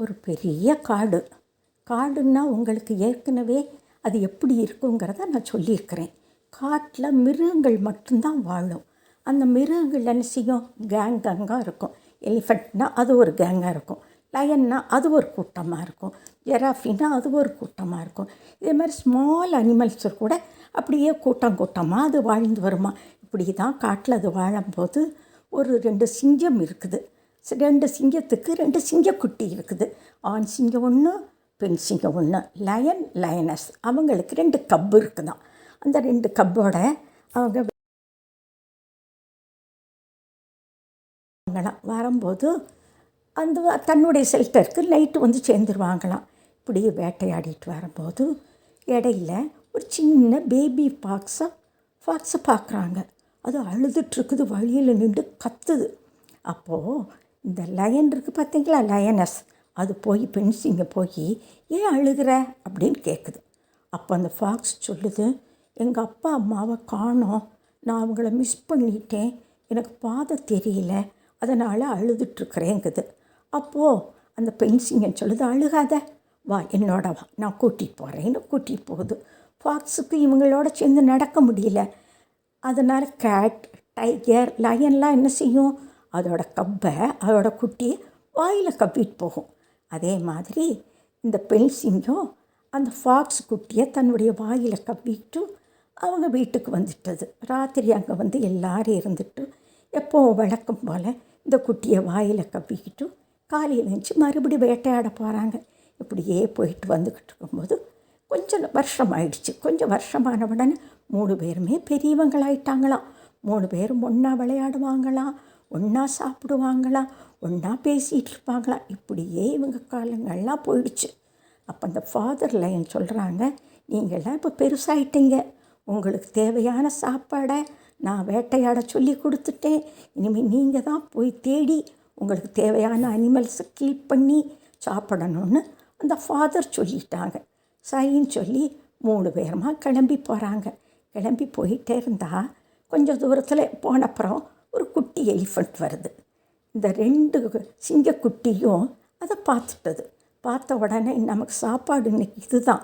ஒரு பெரிய காடு. காடுன்னா உங்களுக்கு ஏற்கனவே அது எப்படி இருக்குங்கிறத நான் சொல்லியிருக்கிறேன். காட்டில் மிருகங்கள் மட்டும்தான் வாழும். அந்த மிருகங்கள் என்ன செய்யும்? கேங்காக இருக்கும். எலிஃபெண்ட்னா அது ஒரு கேங்காக இருக்கும். லயன்னா அது ஒரு கூட்டமாக இருக்கும். ஜெராஃபின்னா அது ஒரு கூட்டமாக இருக்கும். இதே மாதிரி ஸ்மால் அனிமல்ஸு கூட அப்படியே கூட்டமாக அது வாழ்ந்து வருமா. இப்படி தான் காட்டில் அது வாழும்போது ஒரு 2 சிங்கம் இருக்குது. 2 சிங்கத்துக்கு 2 சிங்கக்குட்டி இருக்குது. ஆண் சிங்கம் ஒன்று, பெண் சிங்கம் ஒன்று. லயன், லயனஸ் அவங்களுக்கு 2 கப்பு இருக்குதான். அந்த 2 கப்போட அவங்க வரும்போது அந்த தன்னுடைய ஷெல்டருக்கு நைட்டு வந்து சேர்ந்துருவாங்களாம். இப்படி வேட்டையாடிட்டு வரும்போது இடையில ஒரு சின்ன பேபி ஃபாக்ஸை பார்க்குறாங்க. அது அழுதுட்டுருக்குது, வழியில் நின்று கத்துது. அப்போது இந்த லயன் இருக்குது பார்த்தீங்களா, லயனஸ், அது போய் பெண் சிங்கம் போய் ஏன் அழுகிற அப்படின்னு கேட்குது. அப்போ அந்த ஃபாக்ஸ் சொல்லுது, எங்கள் அப்பா அம்மாவை காணோம், நான் அவங்கள மிஸ் பண்ணிட்டேன், எனக்கு பாதை தெரியல, அதனால் அழுதுட்டுருக்குறேங்குது. அப்போது அந்த பெண் சிங்கம் சொல்லுது, அழுகாத, வா என்னோட வா, நான் கூட்டிகிட்டு போகிறேன்னு கூட்டிகிட்டு போகுது. ஃபாக்ஸுக்கு இவங்களோட சேர்ந்து நடக்க முடியல. அதனால் கேட், டைகர், லயன்லாம் என்ன செய்யும்? அதோட கப்பை, அதோட குட்டியை வாயில் கவ்விட்டு போகும். அதே மாதிரி இந்த பெண் சிங்கம் அந்த ஃபாக்ஸ் குட்டியை தன்னுடைய வாயில் கவ்விட்டு அவங்க வீட்டுக்கு வந்துட்டது. ராத்திரி அங்கே வந்து எல்லோரும் இருந்துட்டு எப்போது வழக்கம் போல் இந்த குட்டியை வாயில் கவ்விக்கிட்டு காலையில் எழுந்துச்சி மறுபடியும் வேட்டையாட போகிறாங்க. இப்படியே போயிட்டு வந்துக்கிட்டு இருக்கும்போது கொஞ்சம் வருஷம் ஆயிடுச்சு. கொஞ்சம் வருஷமான உடனே 3 பேருமே பெரியவங்களாயிட்டாங்களாம். 3 பேரும் ஒன்றா விளையாடுவாங்களாம், ஒன்றா சாப்பிடுவாங்களாம், ஒன்றா பேசிகிட்டு இருப்பாங்களாம். இப்படியே இவங்க காலங்கள்லாம் போயிடுச்சு. அப்போ அந்த ஃபாதர் லயன் சொல்கிறாங்க, நீங்கள்லாம் இப்போ பெருசாயிட்டீங்க, உங்களுக்கு தேவையான சாப்பாடை நான் வேட்டையாட சொல்லி கொடுத்துட்டேன், இனிமேல் நீங்கள் தான் போய் தேடி உங்களுக்கு தேவையான அனிமல்ஸை கில் பண்ணி சாப்பிடணும்னு அந்த ஃபாதர் சொல்லிட்டாங்க. சரின்னு சொல்லி 3 பேருமா கிளம்பி போகிறாங்க. கிளம்பி போயிட்டே இருந்தால் கொஞ்சம் தூரத்தில் போனப்புறம் ஒரு குட்டி எலிஃபண்ட் வருது. இந்த 2 சிங்கக்குட்டியும் அதை பார்த்துட்டது. பார்த்த உடனே நமக்கு சாப்பாடு இன்னைக்கு இதுதான்,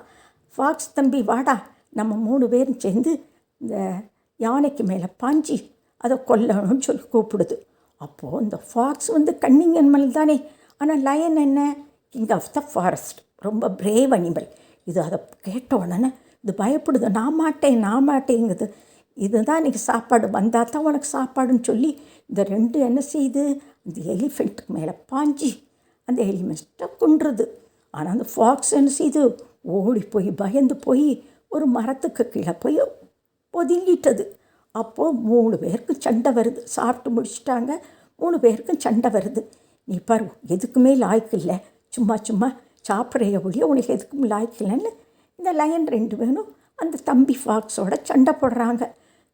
ஃபாக்ஸ் தம்பி வாடா, நம்ம 3 பேரும் சேர்ந்து இந்த யானைக்கு மேலே பாஞ்சி அதை கொல்லணும்னு சொல்லி கூப்பிடுது. அப்போது இந்த ஃபாக்ஸ் வந்து கன்னிங் அனிமல் தானே, ஆனால் லயன் என்ன, கிங் ஆஃப் த ஃபாரஸ்ட், ரொம்ப பிரேவ் அனிமல். இது அதை கேட்ட உடனே இது பயப்படுது, நான் மாட்டேங்குது. இதுதான் இன்றைக்கி சாப்பாடு, வந்தால் தான் உனக்கு சாப்பாடுன்னு சொல்லி இந்த 2 என்ன செய்யுது, இந்த எலிஃபெண்ட்டுக்கு மேலே பாஞ்சி அந்த எலிமெண்ட்டை கொன்றுது. ஆனால் அந்த ஃபாக்ஸ் என்ன செய்யுது, ஓடி போய் பயந்து போய் ஒரு மரத்துக்கு கீழே போய் ஒதுங்கிட்டது. அப்போது 3 பேருக்கும் சண்டை வருது. சாப்பிட்டு முடிச்சிட்டாங்க, 3 பேருக்கும் சண்டை வருது. நீ பாரு, எதுக்குமே லாய்க்கு இல்லை, சும்மா சாப்பிட்றைய ஒழிய உனக்கு எதுக்கும் லாய்க்கு இல்லைன்னு இந்த லயன் 2 பேரும் அந்த தம்பி ஃபாக்ஸோட சண்டை போடுறாங்க.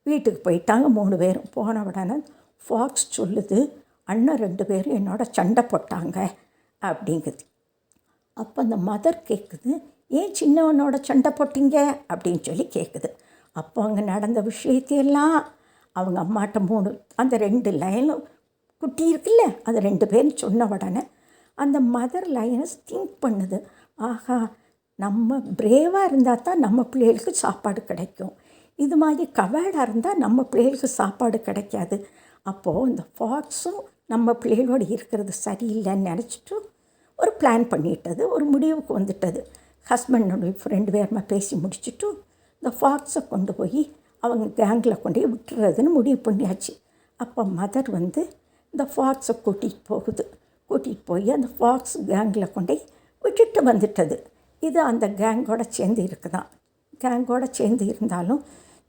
வீட்டுக்கு போயிட்டாங்க 3 பேரும். போன உடனே ஃபாக்ஸ் சொல்லுது, அண்ணன் 2 பேரும் என்னோட சண்டை போட்டாங்க அப்படிங்குது. அப்போ அந்த மதர் கேட்குது, ஏன் சின்னவனோட சண்டை போட்டிங்க அப்படின்னு சொல்லி கேட்குது. அப்போ அங்கே நடந்த விஷயத்தையெல்லாம் அவங்க அம்மாட்ட 3 அந்த 2 லயனும் குட்டி இருக்குல்ல, அது 2 பேரும் சொன்ன உடனே அந்த மதர் லயனஸ் திங்க் பண்ணுது, ஆஹா, நம்ம பிரேவாக இருந்தால் தான் நம்ம பிள்ளைகளுக்கு சாப்பாடு கிடைக்கும், இது மாதிரி கவேடாக இருந்தால் நம்ம பிள்ளைகளுக்கு சாப்பாடு கிடைக்காது. அப்போது இந்த ஃபாக்ஸும் நம்ம பிள்ளைகளோடு இருக்கிறது சரியில்லைன்னு நினச்சிட்டு ஒரு பிளான் பண்ணிட்டது, ஒரு முடிவுக்கு வந்துட்டது. ஹஸ்பண்ட் அண்ட் ஒய்ஃப் 2 பேருமா பேசி முடிச்சுட்டு இந்த ஃபாக்ஸை கொண்டு போய் அவங்க கேங்கில் கொண்டு போய் விட்டுறதுன்னு முடிவு பண்ணியாச்சு. அப்போ மதர் வந்து இந்த ஃபாக்ஸை கூட்டிகிட்டு போய் அந்த ஃபாக்ஸ் கேங்கில் கொண்டு விட்டுட்டு வந்துட்டது. இது அந்த கேங்கோட சேர்ந்து இருக்குதான். கேங்கோட சேர்ந்து இருந்தாலும்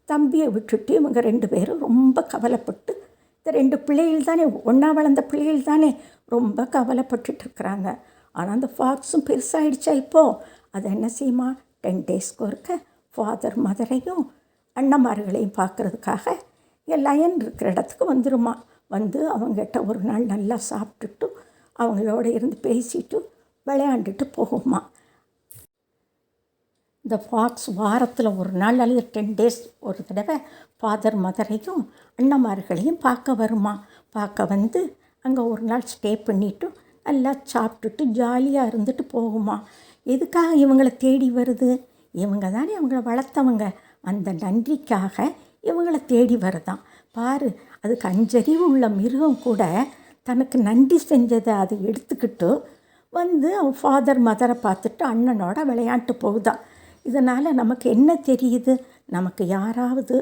தம்பியை விட்டுட்டு இவங்க 2 பேரும் ரொம்ப கவலைப்பட்டு, இந்த 2 பிள்ளைகள் தானே, ஒன்றா வளர்ந்த பிள்ளைகள் தானே, ரொம்ப கவலைப்பட்டுட்டு இருக்கிறாங்க. ஆனால் அந்த ஃபாக்ஸும் பெருசாகிடுச்சா இப்போது, அதை என்ன செய்யுமா, 10 டேஸ்க்கு ஒருக்க ஃபாதர் மதரையும் அண்ணன்மார்களையும் பார்க்குறதுக்காக லயன் இருக்கிற இடத்துக்கு வந்துடுமா. வந்து அவங்ககிட்ட ஒரு நாள் நல்லா சாப்பிட்டுட்டு அவங்களோட இருந்து பேசிட்டு விளையாண்டுட்டு போகுமா. இந்த ஃபாக்ஸ் வாரத்தில் ஒரு நாள் அல்லது 10 டேஸ் ஒரு தடவை ஃபாதர் மதரையும் அண்ணன்மார்களையும் பார்க்க வருமா. பார்க்க வந்து அங்கே ஒரு நாள் ஸ்டே பண்ணிவிட்டு எல்லாம் சாப்பிட்டுட்டு ஜாலியாக இருந்துட்டு போகுமா. எதுக்காக இவங்களை தேடி வருது? இவங்க தானே அவங்கள வளர்த்தவங்க. அந்த நன்றிக்காக இவங்களை தேடி வருதான். பாரு, அதுக்கு 5 அறிவு உள்ள மிருகம் கூட தனக்கு நன்றி செஞ்சதை அதை எடுத்துக்கிட்டு வந்து அவன் ஃபாதர் மதரை பார்த்துட்டு அண்ணனோட விளையாட்டு போகுதான். இதனால் நமக்கு என்ன தெரியுது? நமக்கு யாராவது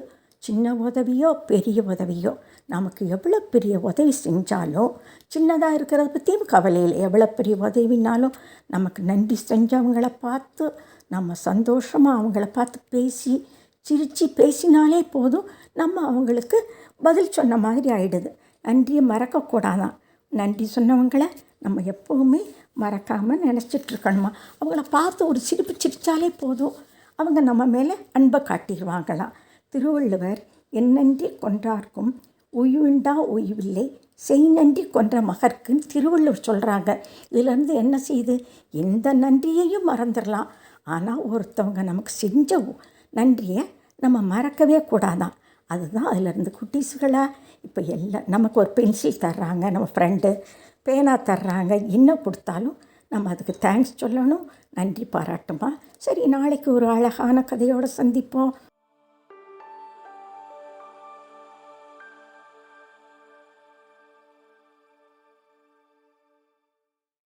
சின்ன உதவியோ பெரிய உதவியோ, நமக்கு எவ்வளோ பெரிய உதவி செஞ்சாலும் சின்னதாக இருக்கிறத பற்றியும் கவலை இல்லை. எவ்வளோ பெரிய உதவினாலும் நமக்கு நன்றி செஞ்சவங்கள பார்த்து நம்ம சந்தோஷமாக அவங்கள பார்த்து பேசி சிரித்து பேசினாலே போதும், நம்ம அவங்களுக்கு பதில் சொன்ன மாதிரி ஆகிடுது. நன்றியை மறக்கக்கூடாதான். நன்றி சொன்னவங்கள நம்ம எப்போவுமே மறக்காமல் நினச்சிட்ருக்கணுமா. அவங்கள பார்த்து ஒரு சிரிப்பு சிரித்தாலே போதும், அவங்க நம்ம மேலே அன்பை காட்டிடுவாங்களாம். திருவள்ளுவர் எந்நன்றி கொன்றார்க்கும் உய்வுண்டா உய்வில்லை செய் நன்றி கொன்ற மகர்க்குன்னு திருவள்ளுவர் சொல்கிறாங்க. இதிலேருந்து என்ன செய்யுது? எந்த நன்றியையும் மறந்துடலாம். ஆனால் ஒருத்தவங்க நமக்கு செஞ்ச நன்றியை நம்ம மறக்கவே கூடாதான். அதுதான் அதிலேருந்து குட்டீஸுகளாக இப்போ எல்லாம் நமக்கு ஒரு பென்சில் தர்றாங்க, நம்ம ஃப்ரெண்டு பேனா தர்றாங்க, என்ன கொடுத்தாலும் நம்ம அதுக்கு தேங்க்ஸ் சொல்லணும், நன்றி பாராட்டுமா. சரி, நாளைக்கு ஒரு அழகான கதையோடு சந்திப்போம்.